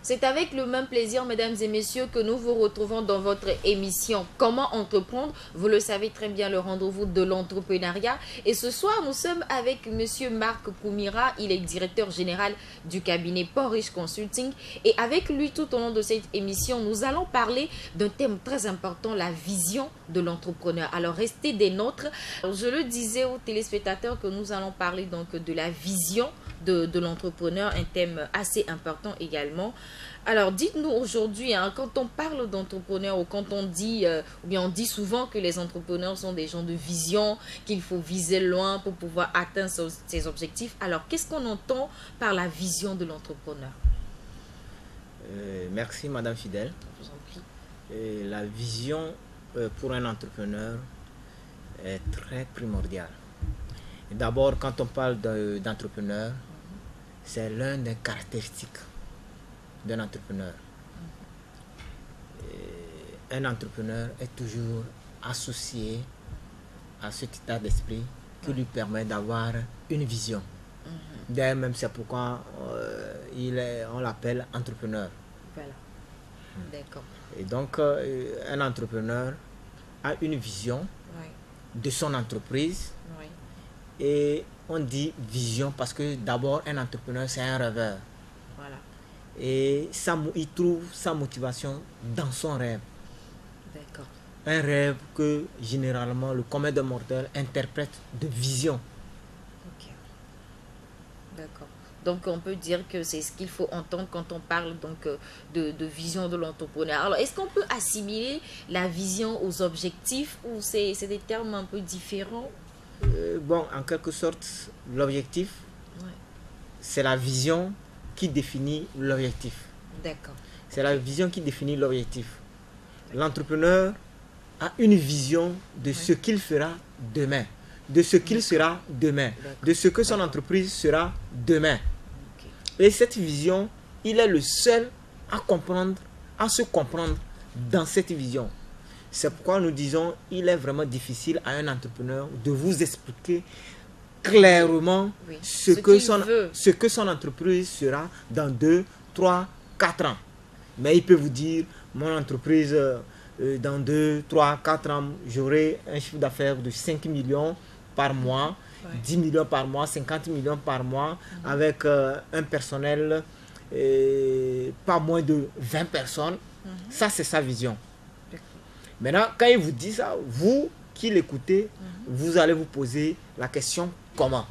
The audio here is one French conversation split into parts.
C'est avec le même plaisir, mesdames et messieurs, que nous vous retrouvons dans votre émission Comment entreprendre. Vous le savez très bien, le rendez-vous de l'entrepreneuriat. Et ce soir, nous sommes avec monsieur Marc Koumira. Il est directeur général du cabinet Port-Riche Consulting. Et avec lui, tout au long de cette émission, nous allons parler d'un thème très important, la vision de l'entrepreneur. Alors, restez des nôtres. Je le disais aux téléspectateurs que nous allons parler donc de la vision de l'entrepreneur, un thème assez important également. Alors, dites-nous aujourd'hui, hein, quand on parle d'entrepreneur ou quand on dit, ou bien on dit souvent que les entrepreneurs sont des gens de vision, qu'il faut viser loin pour pouvoir atteindre ses objectifs. Alors, qu'est-ce qu'on entend par la vision de l'entrepreneur? Merci, Madame Fidèle. Je vous en prie. La vision pour un entrepreneur est très primordiale. D'abord, quand on parle d'entrepreneur, c'est l'un des caractéristiques d'un entrepreneur. Un entrepreneur est toujours associé à cet état d'esprit qui lui permet d'avoir une vision. D'ailleurs, même c'est pourquoi on l'appelle entrepreneur. Voilà. D'accord. Et donc, un entrepreneur a une vision de son entreprise. Oui. Et on dit vision parce que d'abord un entrepreneur c'est un rêveur. Voilà. Et il trouve sa motivation dans son rêve. D'accord. Un rêve que généralement le commun des mortels interprète de vision. Ok. D'accord. Donc on peut dire que c'est ce qu'il faut entendre quand on parle donc de vision de l'entrepreneur. Alors est-ce qu'on peut assimiler la vision aux objectifs ou c'est des termes un peu différents? Bon, en quelque sorte, l'objectif, c'est la vision qui définit l'objectif. D'accord. C'est la vision qui définit l'objectif. L'entrepreneur a une vision de ce qu'il fera demain, de ce qu'il sera demain, de ce que son entreprise sera demain. Et cette vision, il est le seul à comprendre, à se comprendre dans cette vision. C'est pourquoi nous disons il est vraiment difficile à un entrepreneur de vous expliquer clairement ce que son entreprise sera dans 2, 3, 4 ans. Mais il peut vous dire, mon entreprise, dans 2, 3, 4 ans, j'aurai un chiffre d'affaires de 5 millions par mois, 10 millions par mois, 50 millions par mois, avec un personnel pas moins de 20 personnes. Ça, c'est sa vision. Maintenant, quand il vous dit ça, vous qui l'écoutez, vous allez vous poser la question comment.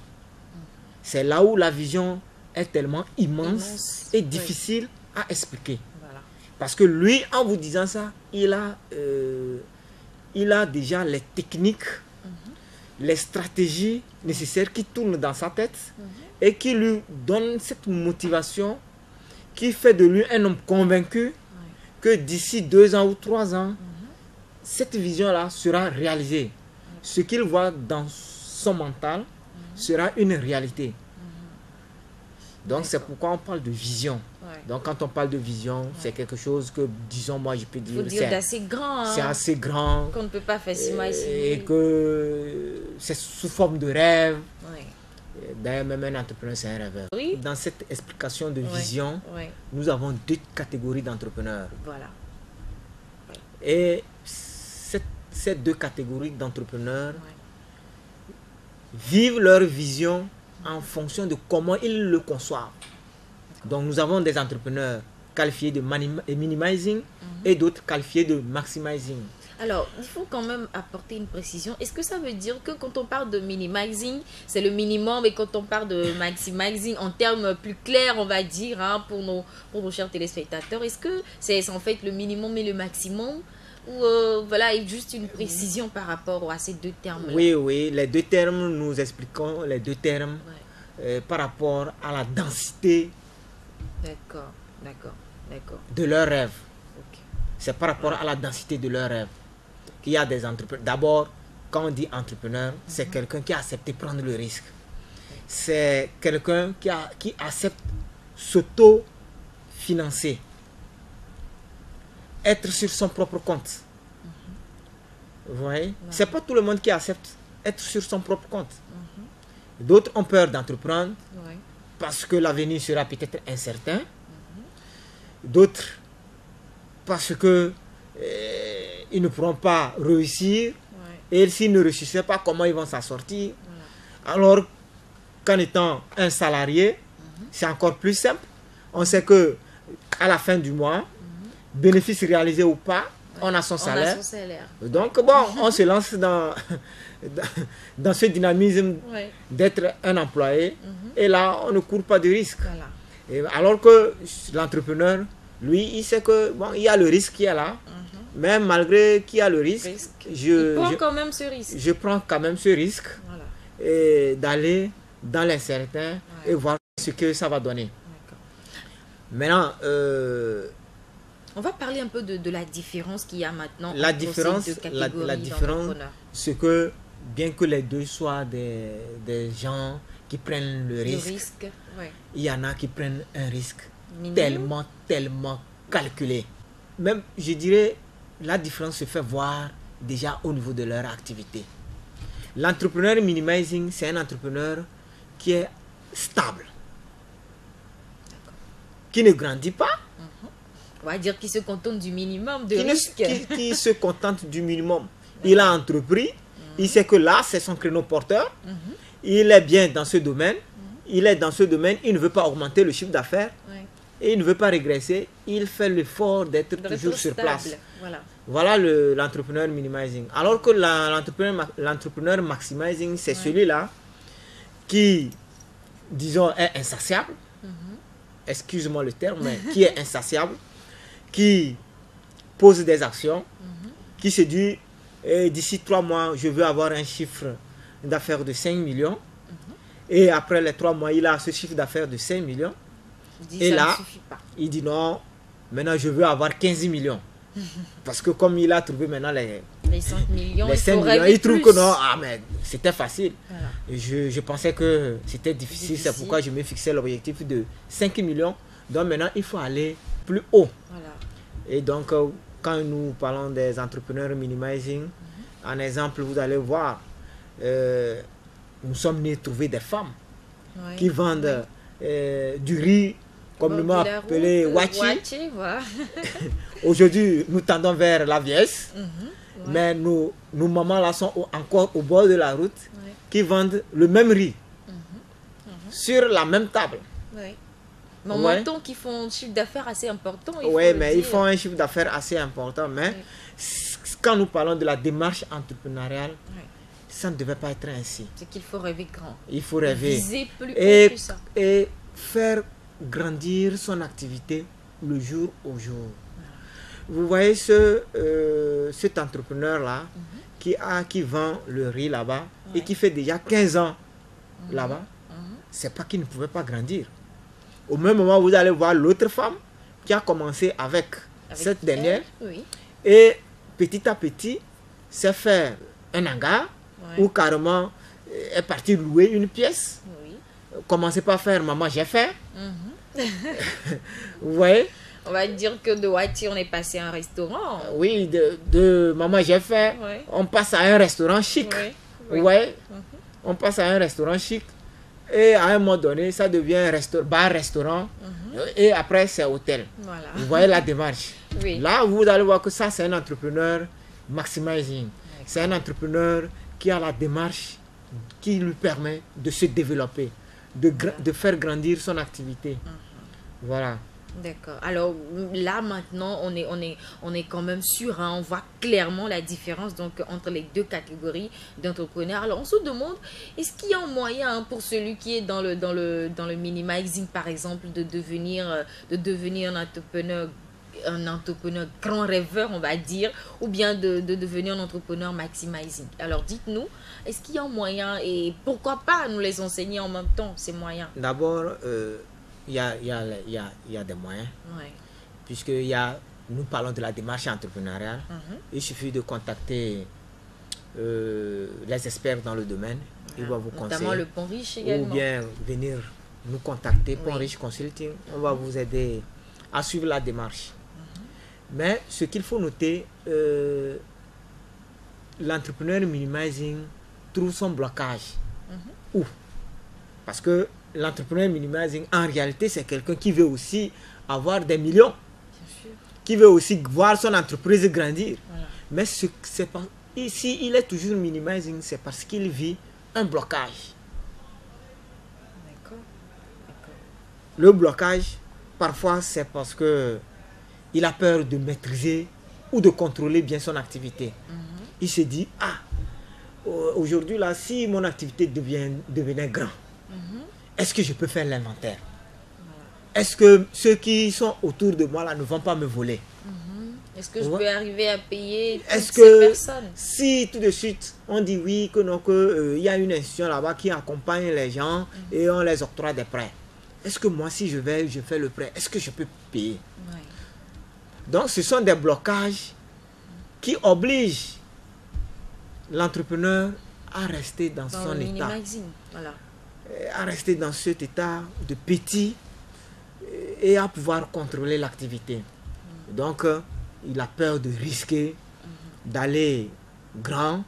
C'est là où la vision est tellement immense et difficile à expliquer. Voilà. Parce que lui, en vous disant ça, il a déjà les techniques, les stratégies nécessaires qui tournent dans sa tête et qui lui donnent cette motivation qui fait de lui un homme convaincu que d'ici 2 ans ou 3 ans, cette vision-là sera réalisée. Ce qu'il voit dans son mental sera une réalité. Donc c'est pourquoi on parle de vision. Donc quand on parle de vision, c'est quelque chose que, disons, moi je peux dire, c'est assez grand. Hein, c'est assez grand. Qu'on ne peut pas facilement imaginer. Et que c'est sous forme de rêve. D'ailleurs, même un entrepreneur, c'est un rêveur. Dans cette explication de vision, nous avons 2 catégories d'entrepreneurs. Voilà. Et ces 2 catégories d'entrepreneurs vivent leur vision en fonction de comment ils le conçoivent. Donc nous avons des entrepreneurs qualifiés de minimizing et d'autres qualifiés de maximizing. Alors, il faut quand même apporter une précision. Est-ce que ça veut dire que quand on parle de minimizing, c'est le minimum, et quand on parle de maximizing, en termes plus clairs, on va dire, hein, pour nos chers téléspectateurs, est-ce que c'est en fait le minimum et le maximum? Ou voilà, juste une précision par rapport à ces 2 termes-là? Oui, les 2 termes, nous expliquons les 2 termes par rapport à la densité de leur rêve. C'est par rapport à la densité de leur rêve qu'il y a des entrepreneurs. D'abord, quand on dit entrepreneur, c'est quelqu'un qui a accepté de prendre le risque. C'est quelqu'un qui accepte s'auto-financer. Être sur son propre compte. Vous voyez? C'est pas tout le monde qui accepte être sur son propre compte. D'autres ont peur d'entreprendre parce que l'avenir sera peut-être incertain. d'autres parce que ils ne pourront pas réussir. Et s'ils ne réussissaient pas, comment ils vont s'en sortir? Alors qu'en étant un salarié, c'est encore plus simple. On sait que à la fin du mois, bénéfice réalisé ou pas, on a son salaire. Donc bon, on se lance dans ce dynamisme d'être un employé. Et là, on ne court pas de risque. Et alors que l'entrepreneur, lui, il sait que bon, il y a le risque qui est là. Mais malgré qu'il y a le risque, il prend quand même ce risque. Je prends quand même ce risque et d'aller dans l'incertain et voir ce que ça va donner. Maintenant, on va parler un peu de la différence qu'il y a maintenant la entre différence, ces deux catégories la différence, c'est que bien que les deux soient des gens qui prennent le risque, il y en a qui prennent un risque tellement calculé. Même, je dirais, la différence se fait voir déjà au niveau de leur activité. L'entrepreneur minimizing, c'est un entrepreneur qui est stable, qui ne grandit pas. On va dire qu'il se contente du minimum de risque. Qui se contente du minimum. Il a entrepris, il sait que là, c'est son créneau porteur. Il est bien dans ce domaine. Il est dans ce domaine, il ne veut pas augmenter le chiffre d'affaires. Et il ne veut pas régresser. Il fait l'effort d'être toujours sur place. Voilà l'entrepreneur minimizing. Alors que l'entrepreneur maximizing, c'est celui-là qui, disons, est insatiable. Excuse-moi le terme, mais qui est insatiable, qui pose des actions, qui se dit, d'ici 3 mois, je veux avoir un chiffre d'affaires de 5 millions. Et après les 3 mois, il a ce chiffre d'affaires de 5 millions. Et là, il dit non, maintenant je veux avoir 15 millions. Parce que comme il a trouvé maintenant les 5 millions, il trouve que non, mais c'était facile. Je pensais que c'était difficile, c'est pourquoi je me fixais l'objectif de 5 millions. Donc maintenant, il faut aller plus haut. Et donc, quand nous parlons des entrepreneurs minimizing, en exemple, vous allez voir, nous sommes venus trouver des femmes qui vendent du riz, communément appelé wachi. Aujourd'hui, nous tendons vers la vieillesse, mais nos mamans là sont encore au bord de la route qui vendent le même riz sur la même table. Montons qui font un chiffre d'affaires assez important. Mais ils font un chiffre d'affaires assez important. Mais quand nous parlons de la démarche entrepreneuriale, ça ne devait pas être ainsi. C'est qu'il faut rêver grand. Il faut rêver. Viser plus haut que ça. Et faire grandir son activité le jour au jour. Vous voyez cet entrepreneur-là qui vend le riz là-bas et qui fait déjà 15 ans là-bas, c'est pas qu'il ne pouvait pas grandir. Au même moment, vous allez voir l'autre femme qui a commencé avec cette dernière et petit à petit s'est fait un hangar ou carrément est parti louer une pièce. Commencez pas à faire maman j'ai fait. Vous voyez? On va dire que de Wati on est passé à un restaurant. Oui, de maman j'ai fait. On passe à un restaurant chic. Vous voyez? On passe à un restaurant chic. Et à un moment donné, ça devient bar-restaurant. Et après, c'est hôtel. Vous voyez la démarche. Là, vous allez voir que ça, c'est un entrepreneur maximizing. C'est un entrepreneur qui a la démarche qui lui permet de se développer, de faire grandir son activité. Voilà. D'accord. Alors là maintenant on est quand même sûr, on voit clairement la différence donc entre les deux catégories d'entrepreneurs. Alors on se demande, est-ce qu'il y a un moyen pour celui qui est dans le minimizing par exemple de devenir un entrepreneur grand rêveur, on va dire, ou bien de devenir un entrepreneur maximizing? Alors dites-nous, est-ce qu'il y a un moyen et pourquoi pas nous les enseigner en même temps ces moyens? D'abord, il y a des moyens, puisque nous parlons de la démarche entrepreneuriale. Il suffit de contacter les experts dans le domaine. Ils vont vous conseiller. Notamment le Pont Riche également. Ou bien venir nous contacter, Pont Riche Consulting. On va vous aider à suivre la démarche. Mais ce qu'il faut noter, l'entrepreneur minimizing trouve son blocage. Où? Parce que l'entrepreneur minimizing, en réalité, c'est quelqu'un qui veut aussi avoir des millions. qui veut aussi voir son entreprise grandir. Voilà. Mais ici, il est toujours minimizing, c'est parce qu'il vit un blocage. D'accord. D'accord. Le blocage, parfois, c'est parce que il a peur de maîtriser ou de contrôler bien son activité. Il se dit, ah, aujourd'hui, là, si mon activité devenait grand, est-ce que je peux faire l'inventaire? Est-ce que ceux qui sont autour de moi là ne vont pas me voler? Est-ce que je peux arriver à payer toutes Est-ce ces que personnes? si tout de suite on dit oui, que non, que y a une institution là-bas qui accompagne les gens et on les octroie des prêts, est-ce que moi si je fais le prêt, est-ce que je peux payer? Ouais. Donc ce sont des blocages qui obligent l'entrepreneur à rester dans son le état, voilà. à rester dans cet état de petit et à pouvoir contrôler l'activité. Donc, il a peur de risquer, d'aller grand. Ouais.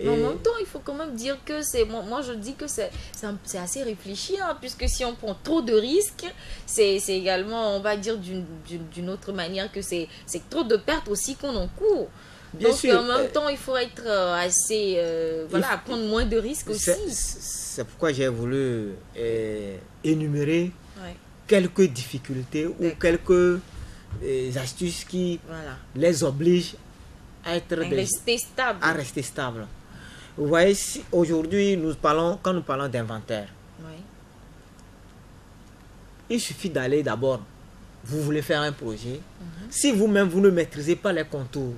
Mais en même temps, il faut quand même dire que c'est... Moi, je dis que c'est assez réfléchi, hein, puisque si on prend trop de risques, c'est également, on va dire d'une autre manière, que c'est trop de pertes aussi qu'on encourt. Bien Donc, sûr, en même temps, il faut être assez... voilà, prendre moins de risques aussi. C'est pourquoi j'ai voulu énumérer quelques difficultés ou quelques astuces qui les obligent à rester stable. Vous voyez, si aujourd'hui quand nous parlons d'inventaire, il suffit d'aller d'abord, vous voulez faire un projet, si vous-même vous ne maîtrisez pas les contours,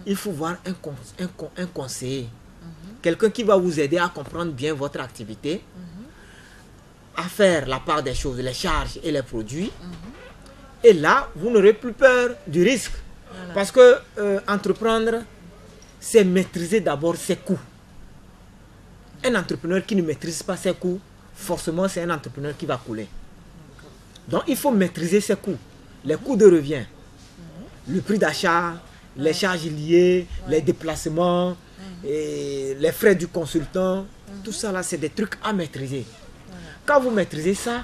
il faut voir un conseiller, quelqu'un qui va vous aider à comprendre bien votre activité, à faire la part des choses, les charges et les produits. Et là, vous n'aurez plus peur du risque. Voilà. Parce que entreprendre, c'est maîtriser d'abord ses coûts. Un entrepreneur qui ne maîtrise pas ses coûts, forcément, c'est un entrepreneur qui va couler. Donc, il faut maîtriser ses coûts. Les coûts de revient, le prix d'achat, les charges liées, les déplacements, et les frais du consultant, tout ça là, c'est des trucs à maîtriser. Quand vous maîtrisez ça,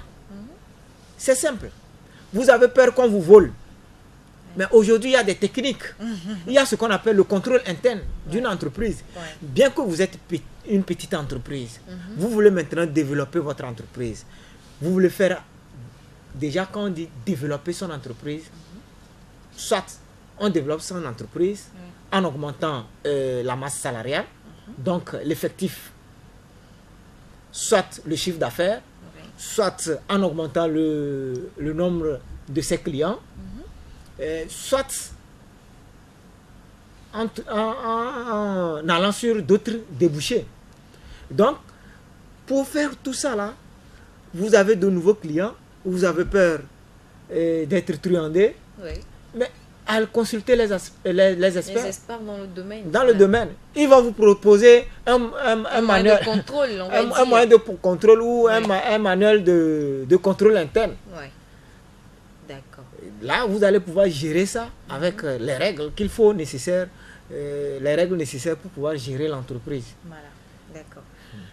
c'est simple. Vous avez peur qu'on vous vole. Mais aujourd'hui, il y a des techniques. Il y a ce qu'on appelle le contrôle interne d'une entreprise. Bien que vous êtes une petite entreprise, vous voulez maintenant développer votre entreprise. Vous voulez faire, déjà quand on dit développer son entreprise, soit on développe son entreprise en augmentant la masse salariale, donc l'effectif, soit le chiffre d'affaires, soit en augmentant le nombre de ses clients, soit en allant sur d'autres débouchés. Donc, pour faire tout ça là, vous avez de nouveaux clients, vous avez peur d'être truandé, mais à consulter les experts. Les experts dans le domaine. Dans le domaine. Ils vont vous proposer un manuel de contrôle, un moyen de contrôle ou un manuel de contrôle interne. D'accord. Là, vous allez pouvoir gérer ça avec les règles qu'il faut nécessaires, les règles nécessaires pour pouvoir gérer l'entreprise. Voilà, d'accord.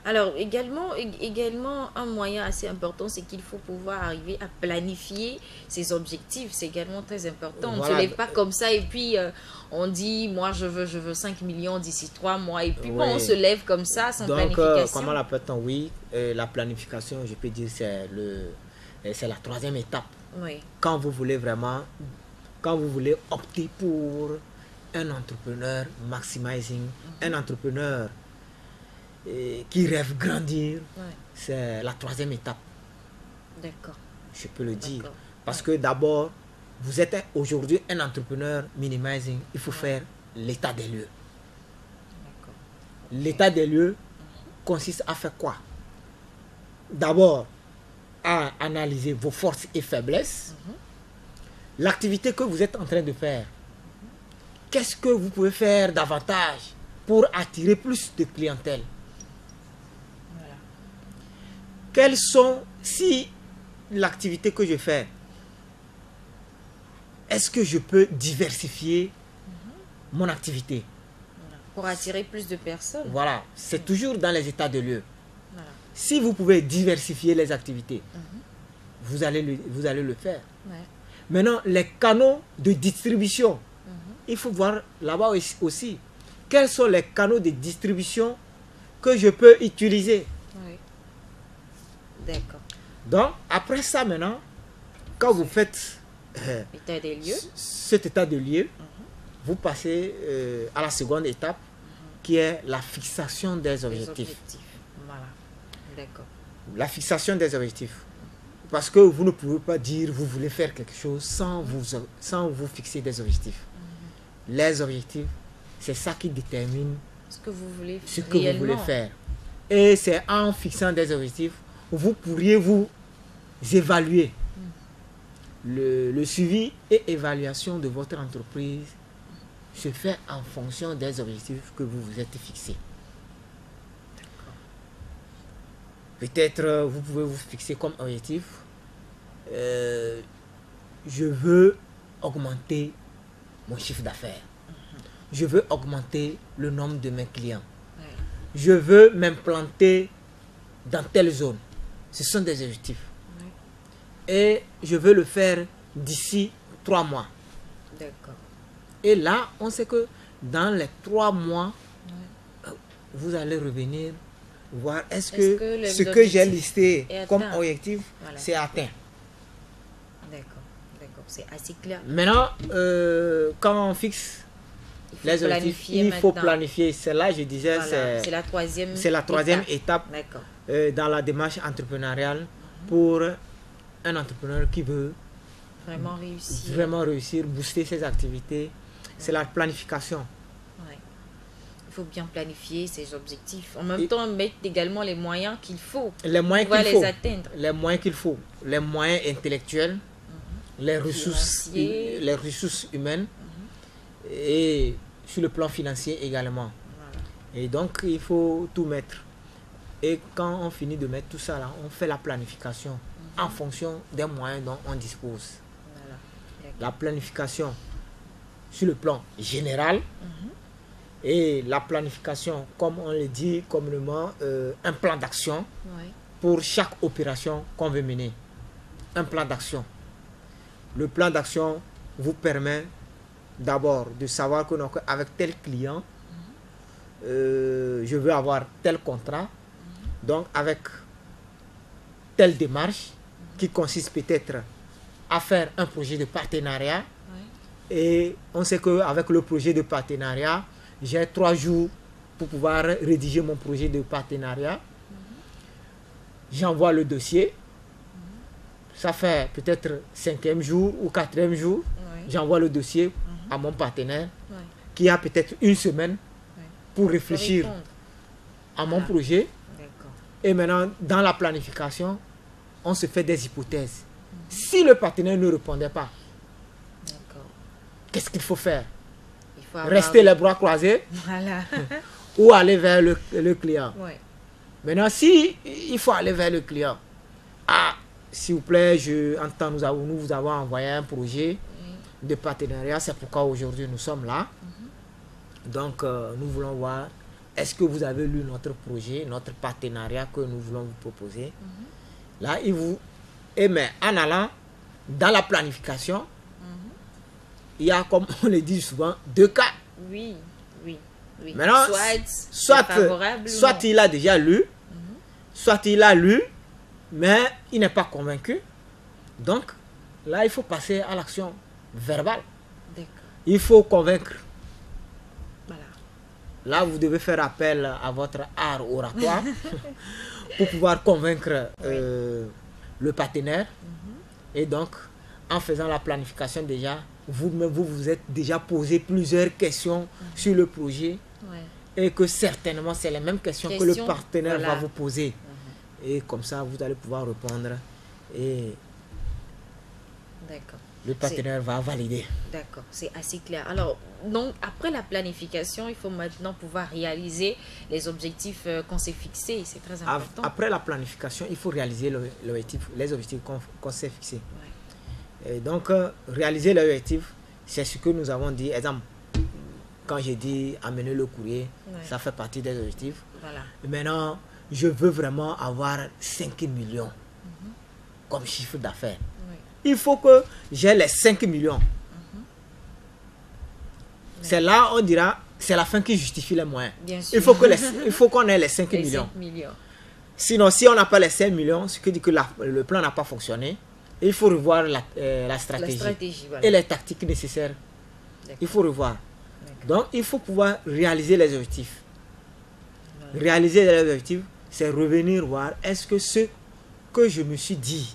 Alors, également, un moyen assez important, c'est qu'il faut pouvoir arriver à planifier ses objectifs. C'est également très important. On ne se lève pas comme ça et puis on dit, moi, je veux 5 millions d'ici 3 mois. Et puis, bon, on se lève comme ça, sans planification. Donc, comment l'appelle-t-on? Oui, la planification, je peux dire, c'est la troisième étape. Quand vous voulez vraiment, quand vous voulez opter pour un entrepreneur maximizing, un entrepreneur qui rêve grandir, c'est la troisième étape. D'accord. Je peux le dire. Parce que d'abord, vous êtes aujourd'hui un entrepreneur minimizing, il faut faire l'état des lieux. L'état des lieux consiste à faire quoi? D'abord, à analyser vos forces et faiblesses, l'activité que vous êtes en train de faire. Qu'est-ce que vous pouvez faire davantage pour attirer plus de clientèle? Quelles sont, si l'activité que je fais, est-ce que je peux diversifier mon activité pour attirer plus de personnes? Voilà, c'est toujours dans les états de lieu. Si vous pouvez diversifier les activités, vous allez le faire. Maintenant, les canaux de distribution, il faut voir là-bas aussi. Quels sont les canaux de distribution que je peux utiliser? Oui. D'accord. Donc, après ça, maintenant, quand vous faites État des lieux. cet état de lieu, vous passez à la seconde étape, qui est la fixation des objectifs. Voilà. D'accord. La fixation des objectifs. Parce que vous ne pouvez pas dire vous voulez faire quelque chose sans vous fixer des objectifs. Les objectifs, c'est ça qui détermine ce que vous voulez, vous voulez faire. Et c'est en fixant des objectifs, vous pourriez vous évaluer. Le suivi et évaluation de votre entreprise se fait en fonction des objectifs que vous vous êtes fixés. Peut-être vous pouvez vous fixer comme objectif, je veux augmenter mon chiffre d'affaires. Je veux augmenter le nombre de mes clients. Je veux m'implanter dans telle zone. Ce sont des objectifs. Et je veux le faire d'ici 3 mois. D'accord. Et là, on sait que dans les 3 mois, vous allez revenir voir est-ce que ce que j'ai listé comme objectif, c'est atteint. D'accord, d'accord, c'est assez clair. Maintenant, quand on fixe les objectifs, il faut planifier. C'est là, je disais, c'est la troisième étape dans la démarche entrepreneuriale pour un entrepreneur qui veut vraiment réussir, booster ses activités. C'est la planification. Il faut bien planifier ses objectifs. En même temps, mettre également les moyens qu'il faut pour les atteindre. Les moyens qu'il faut. Les moyens intellectuels, les ressources humaines et sur le plan financier également. Et donc, il faut tout mettre. Et quand on finit de mettre tout ça là, on fait la planification en fonction des moyens dont on dispose. La planification sur le plan général et la planification, comme on le dit communément, un plan d'action pour chaque opération qu'on veut mener. Un plan d'action. Le plan d'action vous permet d'abord de savoir que donc, avec tel client, je veux avoir tel contrat. Donc avec telle démarche qui consiste peut-être à faire un projet de partenariat. Et on sait qu'avec le projet de partenariat, j'ai 3 jours pour pouvoir rédiger mon projet de partenariat. J'envoie le dossier. Ça fait peut-être 5e jour ou 4e jour. J'envoie le dossier à mon partenaire qui a peut-être 1 semaine pour réfléchir à mon projet. Et maintenant, dans la planification, on se fait des hypothèses. Si le partenaire ne répondait pas, qu'est-ce qu'il faut faire? Rester les bras croisés ou aller vers le client. Maintenant, si il faut aller vers le client, s'il vous plaît, nous vous avons envoyé un projet de partenariat, c'est pourquoi aujourd'hui nous sommes là. Donc, nous voulons voir, est-ce que vous avez lu notre projet, notre partenariat que nous voulons vous proposer? Là, mais en allant dans la planification, il y a, comme on le dit souvent, 2 cas. Oui. Maintenant, soit il a déjà lu, soit il a lu, mais il n'est pas convaincu. Donc, là, il faut passer à l'action verbale. Il faut convaincre. Là, vous devez faire appel à votre art oratoire pour pouvoir convaincre le partenaire. Et donc, en faisant la planification déjà, vous êtes déjà posé plusieurs questions sur le projet et que certainement, c'est les mêmes questions que le partenaire va vous poser. Et comme ça, vous allez pouvoir répondre et le partenaire va valider. D'accord, c'est assez clair. Alors, donc, après la planification, il faut maintenant pouvoir réaliser les objectifs qu'on s'est fixés. C'est très important. Après la planification, il faut réaliser les objectifs qu'on s'est fixés. Et donc, réaliser l'objectif, c'est ce que nous avons dit. Exemple, quand j'ai dit amener le courrier, ça fait partie des objectifs. Et maintenant, je veux vraiment avoir 5 millions comme chiffre d'affaires. Il faut que j'ai les 5 millions. C'est là, on dira, c'est la fin qui justifie les moyens. Bien sûr. Il faut qu'on ait les 5 Les millions. 5 millions. Sinon, si on n'a pas les 5 millions, ce qui dit que le plan n'a pas fonctionné, il faut revoir la stratégie. La stratégie, voilà. Et les tactiques nécessaires. Il faut revoir. Donc, il faut pouvoir réaliser les objectifs. Voilà. Réaliser les objectifs, c'est revenir voir est-ce que ce que je me suis dit,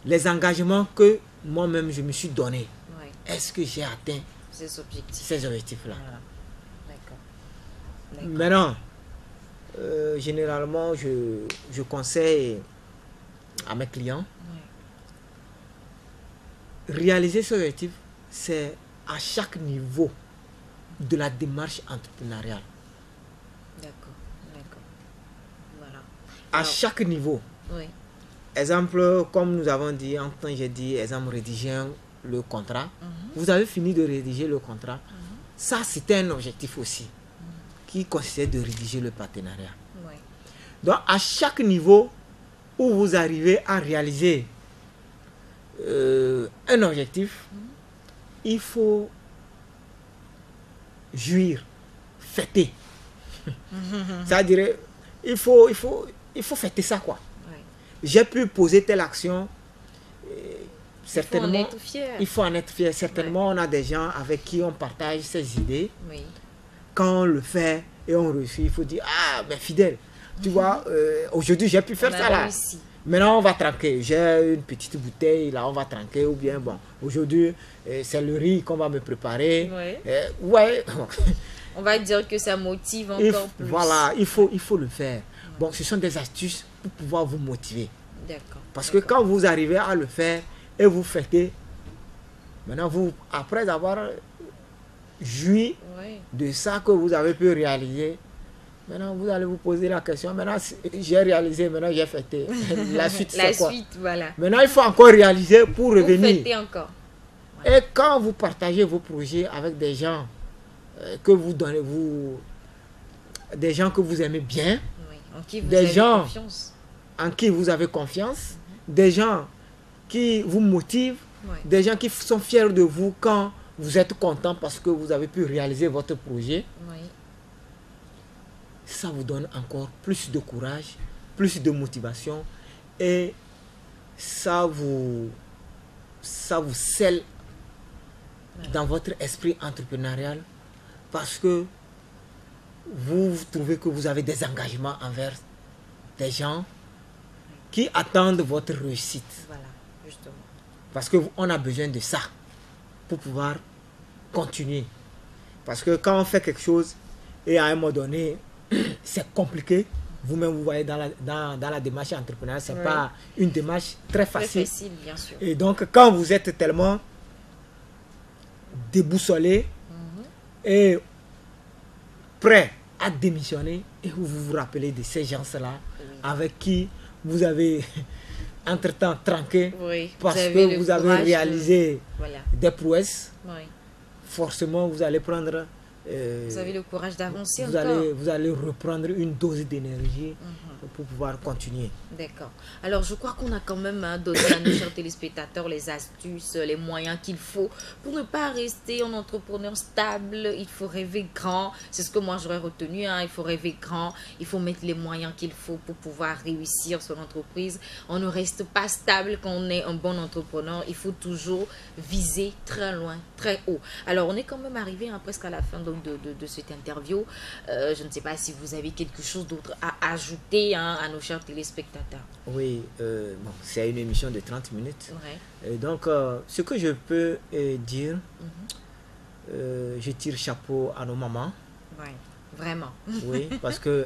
les engagements que moi-même je me suis donné, Ouais. est-ce que j'ai atteint Ces objectifs. ces objectifs-là? Voilà. D'accord. Maintenant, généralement, je conseille à mes clients, réaliser ces objectifs, c'est à chaque niveau de la démarche entrepreneuriale. D'accord. Voilà. À Alors, chaque niveau. oui. Exemple, comme nous avons dit, en temps j'ai dit, exemple, rédiger le contrat. Vous avez fini de rédiger le contrat. Ça, c'était un objectif aussi, qui consistait de rédiger le partenariat. Oui. Donc, à chaque niveau où vous arrivez à réaliser un objectif, il faut jouir, fêter. C'est-à-dire, il faut fêter ça, quoi. Oui. J'ai pu poser telle action. Certainement, Il faut en être fier. il faut en être fier. Certainement, on a des gens avec qui on partage ces idées. Oui. Quand on le fait et on réussit, il faut dire, ah, mais fidèle, tu vois, aujourd'hui j'ai pu faire On a ça là. réussi. Maintenant, on va tranquer. J'ai une petite bouteille, là, on va tranquer. Ou bien, bon, aujourd'hui, c'est le riz qu'on va me préparer. Oui. Ouais. On va dire que ça motive encore plus. Voilà, il faut le faire. Bon, ce sont des astuces pour pouvoir vous motiver. D'accord. Parce que quand vous arrivez à le faire et vous fêtez, maintenant, vous, après avoir joui Oui. de ça que vous avez pu réaliser, maintenant, vous allez vous poser la question, maintenant, j'ai réalisé, maintenant, j'ai fêté. La suite, La c'est quoi? suite, voilà. Maintenant, il faut encore réaliser pour Vous revenir. fêtez encore. Et quand vous partagez vos projets avec des gens que vous donnez, des gens que vous aimez bien, Oui. En qui vous Des avez gens. confiance. en qui vous avez confiance, des gens qui vous motivent, Oui. des gens qui sont fiers de vous quand vous êtes content parce que vous avez pu réaliser votre projet, Oui. ça vous donne encore plus de courage, plus de motivation et ça vous scelle dans votre esprit entrepreneurial parce que vous trouvez que vous avez des engagements envers des gens qui attendent votre réussite. Voilà, justement. Parce qu'on a besoin de ça pour pouvoir continuer. Parce que quand on fait quelque chose et à un moment donné, c'est compliqué, vous-même vous voyez dans la démarche entrepreneuriale, ce n'est pas une démarche très facile. Très facile, bien sûr. Et donc quand vous êtes tellement déboussolé et prêt à démissionner et vous vous rappelez de ces gens-là avec qui vous avez entre-temps tranqué Oui. parce que vous avez réalisé Voilà. des prouesses, Oui. forcément vous allez prendre Vous avez le courage d'avancer vous encore. vous allez reprendre une dose d'énergie pour pouvoir continuer. D'accord. Alors, je crois qu'on a quand même donné à nos chers téléspectateurs les astuces, les moyens qu'il faut pour ne pas rester un entrepreneur stable. Il faut rêver grand. C'est ce que moi, j'aurais retenu. Il faut rêver grand. Il faut mettre les moyens qu'il faut pour pouvoir réussir son entreprise. On ne reste pas stable quand on est un bon entrepreneur. Il faut toujours viser très loin, très haut. Alors, on est quand même arrivé presque à la fin donc, de cette interview. Je ne sais pas si vous avez quelque chose d'autre à ajouter à nos chers téléspectateurs. Oui, bon, c'est une émission de 30 minutes. Ouais. Et donc, ce que je peux dire, je tire chapeau à nos mamans. Ouais, vraiment. Oui, parce que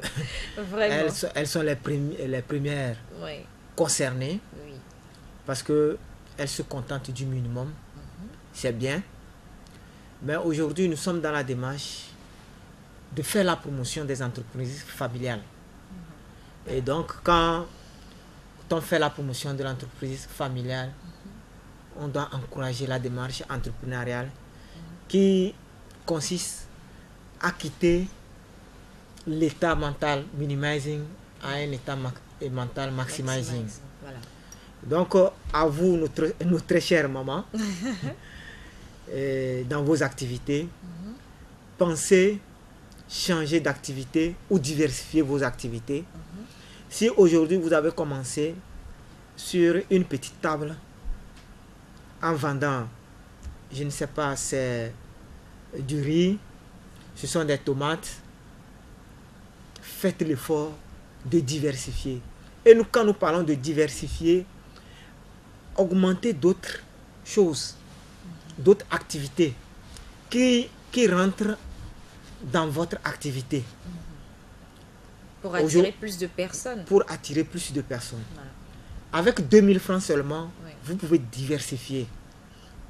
Vraiment. elles sont les premières Ouais. concernées. Oui. Parce qu'elles se contentent du minimum. C'est bien. Mais aujourd'hui, nous sommes dans la démarche de faire la promotion des entreprises familiales. Et donc, quand on fait la promotion de l'entreprise familiale, on doit encourager la démarche entrepreneuriale qui consiste à quitter l'état mental minimizing à un état mental maximizing. Voilà. Donc, à vous, notre très chère maman, dans vos activités, pensez changer d'activité ou diversifier vos activités. Si aujourd'hui vous avez commencé sur une petite table en vendant, je ne sais pas, c'est du riz, ce sont des tomates, faites l'effort de diversifier. Et nous, quand nous parlons de diversifier, augmenter d'autres choses, d'autres activités qui rentrent dans votre activité. Pour attirer plus de personnes. Pour attirer plus de personnes. Voilà. Avec 2000 francs seulement, Oui. vous pouvez diversifier.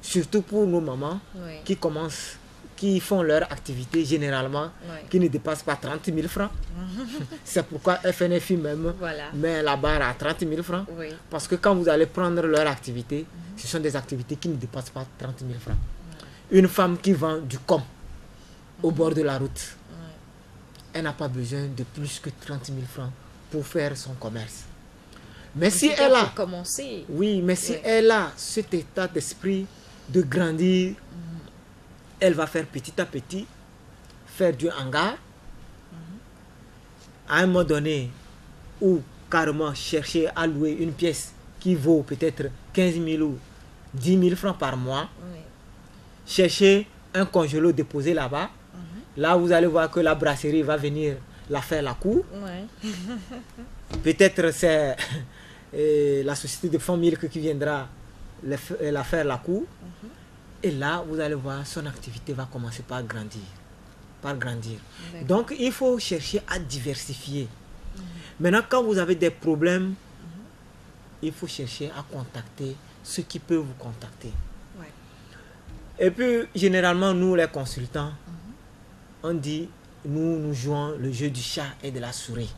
Surtout pour nos mamans Oui. qui commencent, qui font leur activité généralement, Oui. qui ne dépassent pas 30 000 francs. C'est pourquoi FNFI même Voilà. met la barre à 30 000 francs. Oui. Parce que quand vous allez prendre leur activité, ce sont des activités qui ne dépassent pas 30 000 francs. Une femme qui vend du com au bord de la route, elle n'a pas besoin de plus que 30 000 francs pour faire son commerce. Mais si elle a, commencer. oui, mais si elle a cet état d'esprit de grandir, elle va faire petit à petit, faire du hangar, à un moment donné, ou carrément chercher à louer une pièce qui vaut peut-être 15 000 ou 10 000 francs par mois, chercher un congélo déposé là-bas. Là, vous allez voir que la brasserie va venir la faire la cour. Peut-être c'est la société de fonds Milk qui viendra la faire la cour. Et là, vous allez voir, son activité va commencer par grandir. Donc, il faut chercher à diversifier. Maintenant, quand vous avez des problèmes, il faut chercher à contacter ceux qui peuvent vous contacter. Et puis, généralement, nous, les consultants, on dit, nous jouons le jeu du chat et de la souris.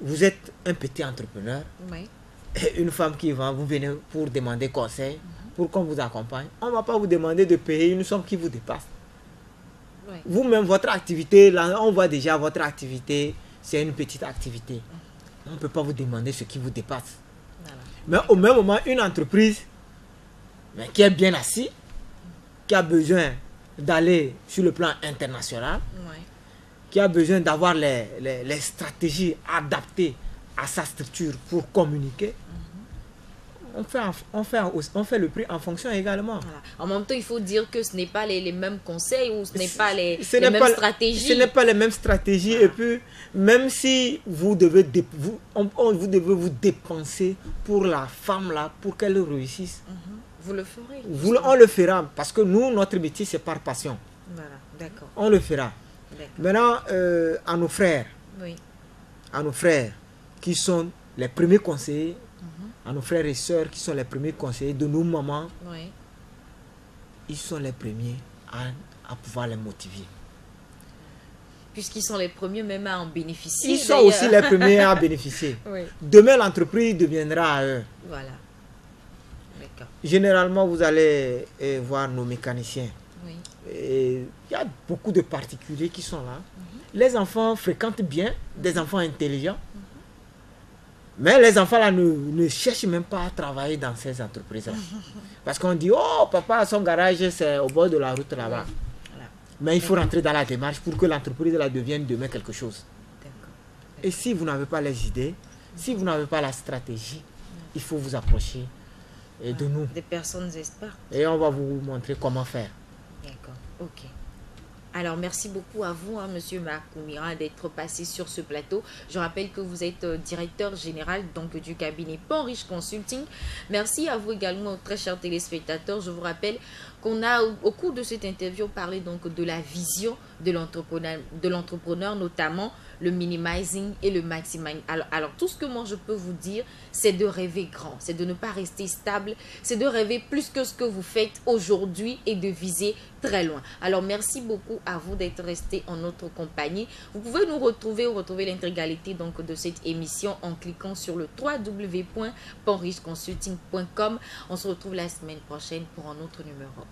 Vous êtes un petit entrepreneur, et une femme qui vend, vous venez pour demander conseil, pour qu'on vous accompagne. On ne va pas vous demander de payer une somme qui vous dépasse. Vous-même, votre activité, là, on voit déjà votre activité, c'est une petite activité. On ne peut pas vous demander ce qui vous dépasse. Mais au même moment, une entreprise qui est bien assise, qui a besoin d'aller sur le plan international, qui a besoin d'avoir les stratégies adaptées à sa structure pour communiquer, on fait le prix en fonction également. En même temps, il faut dire que ce n'est pas les mêmes conseils ou ce n'est pas les mêmes stratégies. Ce n'est pas les mêmes stratégies. Et puis, même si vous devez vous dépenser pour la femme là, pour qu'elle réussisse, vous le ferez. On le fera parce que nous, notre métier, c'est par passion. Voilà, d'accord. On le fera. Maintenant, à nos frères, qui sont les premiers conseillers, à nos frères et sœurs qui sont les premiers conseillers de nos mamans, ils sont les premiers à pouvoir les motiver. Puisqu'ils sont les premiers même à en bénéficier. Ils sont aussi les premiers à bénéficier. Demain, l'entreprise deviendra à eux. Voilà. Généralement, vous allez voir nos mécaniciens. Il y a beaucoup de particuliers qui sont là. Les enfants fréquentent bien, des enfants intelligents. Mais les enfants là ne cherchent même pas à travailler dans ces entreprises-là. Parce qu'on dit, oh papa, son garage c'est au bord de la route là-bas. Mais il faut rentrer dans la démarche pour que l'entreprise là devienne demain quelque chose. Et si vous n'avez pas les idées, si vous n'avez pas la stratégie, il faut vous approcher de nous. Des personnes expertes. Et on va vous montrer comment faire. D'accord, ok. Alors, merci beaucoup à vous, Monsieur Marc Koumira, d'être passé sur ce plateau. Je rappelle que vous êtes directeur général donc, du cabinet Pont-Riche Consulting. Merci à vous également, très chers téléspectateurs. Je vous rappelle qu'on a, au cours de cette interview, parlé donc de la vision de l'entrepreneur, notamment le minimizing et le maximizing. Alors, tout ce que moi je peux vous dire, c'est de rêver grand, c'est de ne pas rester stable, c'est de rêver plus que ce que vous faites aujourd'hui et de viser très loin. Alors, merci beaucoup à vous d'être resté en notre compagnie. Vous pouvez nous retrouver l'intégralité donc de cette émission en cliquant sur le www.pontricheconsulting.com. On se retrouve la semaine prochaine pour un autre numéro.